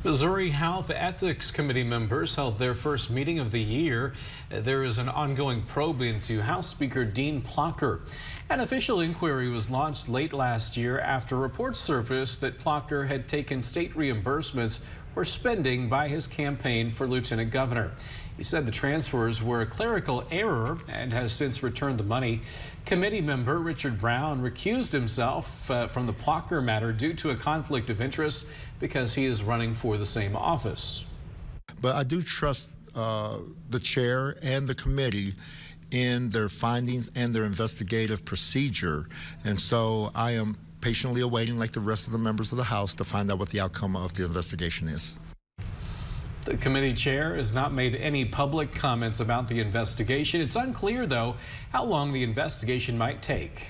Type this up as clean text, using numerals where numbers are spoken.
Missouri Health Ethics Committee members held their first meeting of the year. There is an ongoing probe into House Speaker Dean Plocher. An official inquiry was launched late last year after reports surfaced that Plocher had taken state reimbursements for spending by his campaign for lieutenant governor. He said the transfers were a clerical error and has since returned the money. Committee member Richard Brown recused himself from the Plocher matter due to a conflict of interest because he is running for the same office. But I do trust the chair and the committee in their findings and their investigative procedure. And so I am patiently awaiting, like the rest of the members of the House, to find out what the outcome of the investigation is. The committee chair has not made any public comments about the investigation. It's unclear, though, how long the investigation might take.